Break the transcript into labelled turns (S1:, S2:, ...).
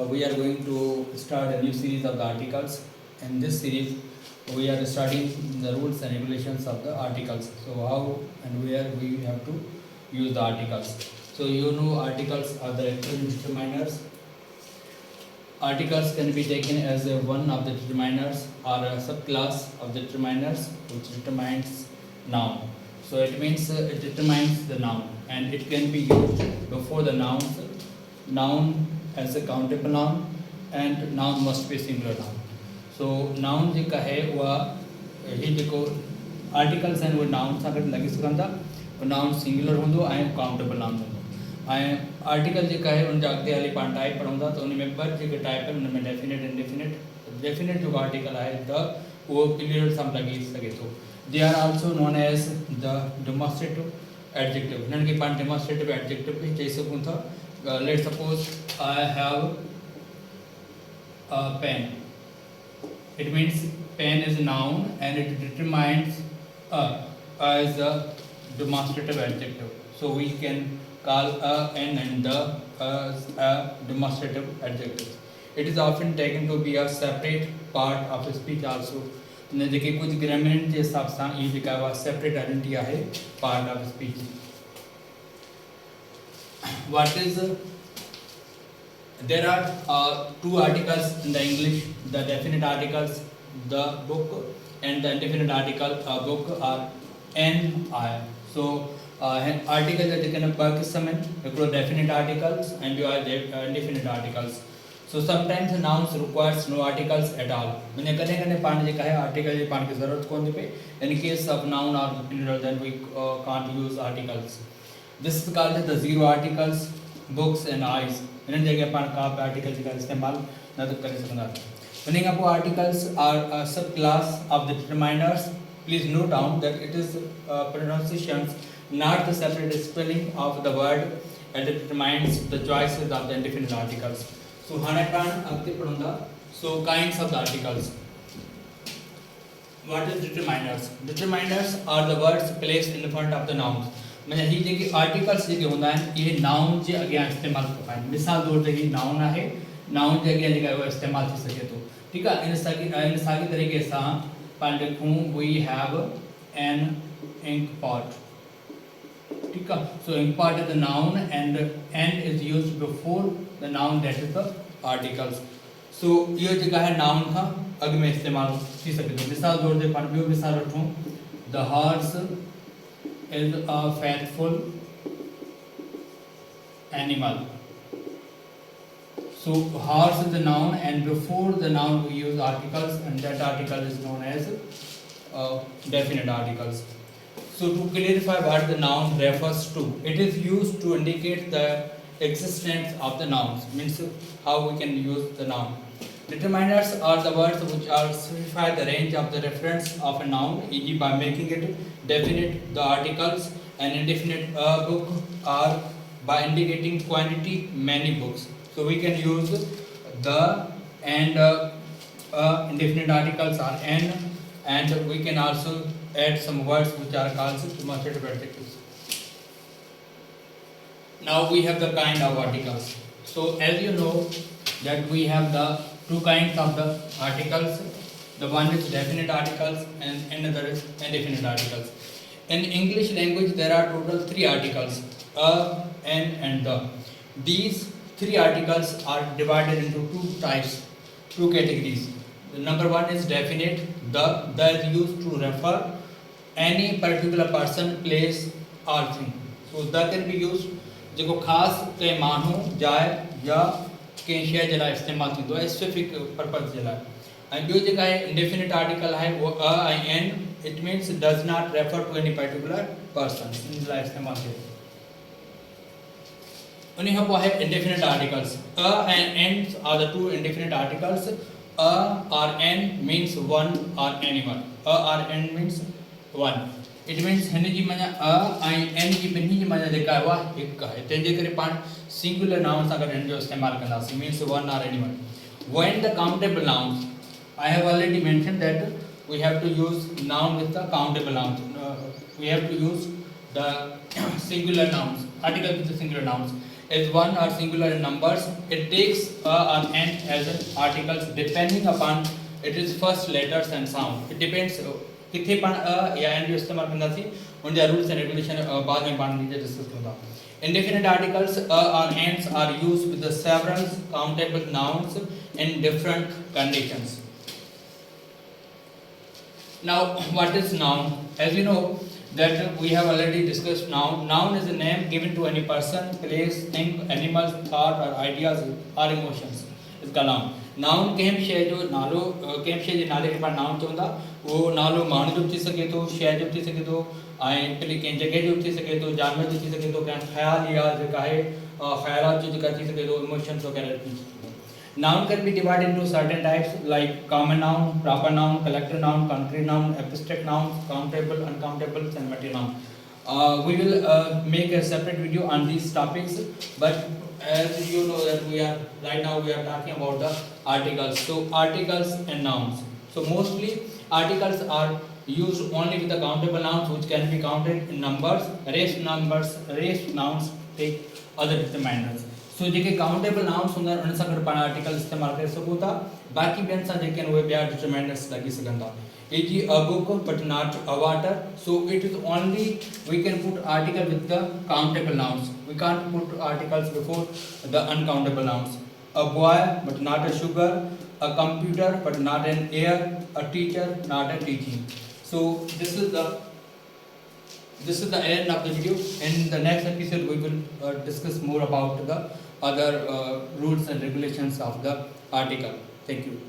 S1: we are going to start a new series of the articles. In this series, we are studying the rules and regulations of the articles. So how and where we have to use the articles. So you know articles are the actual determiners. Articles can be taken as one of the determiners or a subclass of the determiners which determines noun. So it means it determines the noun and it can be used before the nouns. Noun as a countable noun and noun must be singular noun. So noun जेका है वह ही जेको articles आहिनि उहे noun सां गॾु लॻी सघनि था. नाउन सिंगुलर हूंदो ऐं काउंटेबल नाउन हूंदो ऐं आर्टिकल जेका आहे उनजा अॻिते हली पाण टाइप पढ़ूं था. त उन में ॿ जेके टाइप आहिनि उन में डेफिनेट इंडेफिनेट. डेफिनेट जेको आर्टिकल आहे त उहो क्लियर सां लॻी सघे थो. They are also known as the demonstrative adjective. हिननि खे पाण डेमोन्स्ट्रेटिव एडजेक्टिव बि चई सघूं था. Let's suppose I have a pen. It means pen is a noun and it determines as a demonstrative adjective. So we can call a and the as a demonstrative adjective. It is often taken to be a separate part of speech also. जेके कुछ grammar जे हिसाब सां इहा जेका आहे separate identity आहे part of speech. What is there are two articles in the English, the definite articles the book and the indefinite article book are NI. So articles are taken per qisam in definite articles and you are indefinite articles. So sometimes the nouns requires no articles at all. मैंने कने पाण जेका है article जी पाण की जरूरत कोन थी पए. In case of noun or plural then we can't use articles. This is called the zero articles, books and eyes. इन जगह पाण का article का इस्तेमाल न तो कर सकदा. Meaning of articles are a subclass of the determiners. Please note down that it is pronunciations, not the separate spelling of the word, and it determines the choices of the indefinite articles. So हाणे पाण अॻिते पढ़ंदा. So kinds of the articles. What is determiners? Determiners are the words placed in front of the nouns. मैंने ही जेके articles जेके हूंदा आहिनि इहे noun जे अॻियां इस्तेमालु कबा आहिनि. मिसाल तौर ते ही नाउन आहे, नाउन जे अॻियां जेका उहो इस्तेमालु थी सघे थो. ठीकु आहे. इन साॻी तरीक़े सां पाण लिखूं we have an ink pot. ठीकु आहे. So ink pot is the noun and an is used before the noun that is the articles. सो इहो जेका आहे नाउन खां अॻु में इस्तेमालु थी सघे थो. मिसाल तौर ते पाण ॿियो मिसाल वठूं. The horse is a faithful animal. So horse is the noun and before the noun we use articles and that article is known as definite articles. So to clarify what the noun refers to, it is used to indicate the existence of the nouns, means how we can use the noun. Determiners are the words which are specify the range of the reference of a noun, e.g. by making it definite, the articles, and indefinite book, or by indicating quantity, many books. So we can use the and indefinite articles are n, and we can also add some words which are called demonstrative adjectives. Now we have the kind of articles. So as you know that we have the two kinds of the articles. The one is definite articles and another is indefinite articles. In English language there are total three articles, a, an and the. These three articles are divided into two types, two categories. The number one is definite. The is used to refer any particular person, place or thing. So the can be used जेको ख़ासि कंहिं माण्हू, जाइ या कंहिं शइ जे लाइ इस्तेमालु थींदो आहे स्पेसिफिक पर्पज़ जे लाइ. ऐं ॿियो जेका आहे इंडेफिनिट आर्टिकल आहे उहो अ ऐं an. It means does not refer to any particular person. इन जे लाइ इस्तेमालु थिए थो. उन खां पोइ आहे इंडेफिनिट आर्टिकल्स. अ ऐं an are the two indefinite articles. A or an means one or anyone. A or an means one. It means हिन जी माना अ ऐं एन जी ॿिन्ही जी माना जेका आहे उहा हिकु आहे. तंहिंजे करे पाण सिंगुलर नाउन सां गॾु हिन जो इस्तेमालु कंदासीं. Means one or anyone. When the countable nouns, I have already mentioned that we have to use noun with the countable nouns. We have to use the singular nouns, article with the singular nouns. is one or singular in numbers. It takes a or an as an articles depending upon its first letters and sound. It depends किथे पण या N जो इस्तेमाल कंदासीं उन जा rules and regulation बाद में पाण नीचे डिस्कस कंदा. Indefinite articles or ands are used with the several countable nouns in different conditions. Now, what is noun? As you know that we have already discussed noun. Noun is a name given to any person, place, thing, animal, thought or ideas or emotions. इसका नाम noun कंहिं शइ जो नालो कंहिं शइ जे नाले खे पाण नाउन चवंदा. उहो नालो माण्हू जो बि थी सघे थो, शइ जो बि थी सघे थो, ऐं कंहिं जॻह जो बि थी सघे थो, जानवर जो थी सघे थो, कंहिं ख़्याल या जेका आहे ख़्यालात जो जेका थी सघे थो, इमोशंस वग़ैरह थी सघे थो. Noun can be divided into certain types like common noun, proper noun, collective noun, concrete noun, abstract nouns, countable, uncountable, and material noun. We will make a separate video on these topics, but as you know that we are right now we are talking about the articles. So articles and nouns. So mostly articles are used only with the countable nouns which can be counted in numbers. Rest nouns take other determinants. So JK countable nouns हूंदा आहिनि उन सां गॾु पाण article इस्तेमालु करे सघूं था. बाक़ी ॿियनि सां जेके आहिनि उहे ॿिया डिटरमिनेंट्स लॻी सघनि था. E.g. a book but not a water. So it is only we can put article with the countable nouns. We can't put articles before the uncountable nouns. A boy but not a sugar. A computer but not an air. A teacher not a teaching. So this is the end of the video. In the next episode we will discuss more about the other rules and regulations of the article. Thank you.